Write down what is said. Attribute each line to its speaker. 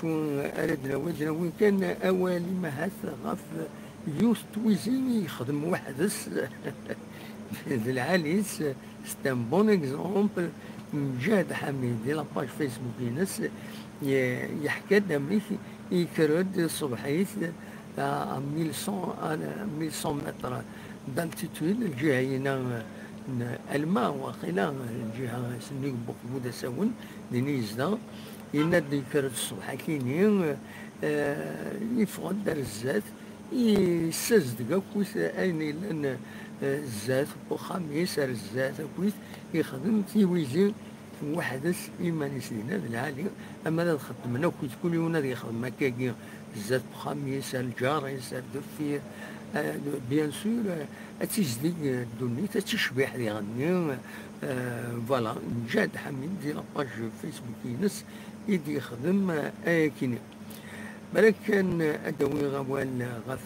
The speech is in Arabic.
Speaker 1: شو أردنا ودنا وين كان أوالي مهات غاف يوث تويزي يخدم وحدس العاليس. سي ان بون اكزومبل. مجاد حميد دي لاباج فيسبوك ينس يحكي لنا مليح يكرد الصبحيت 1100 متر دالتيتود الجهه هنا الماء وقيلا الجهه سنيك بودا ساون دينيزدا يناد يكرد الصبح كيني يفقد دار الزات يسزدق كويس اين لان الزات وخام يسار الزات كويس يخدم تيويزي وحدث إيمانيس لنا العالي. أما لا تخدم كويس كل يوم هذا يخدم هكاكي الزات بخام يسار الجار يسار دفير بيان سور تيزديق الدنيا تشبيح اللي غني فوالا. جاد حميد دي لاباج فيسبوك ينس يدي يخدم كيني بالك كان أدوي غوال غف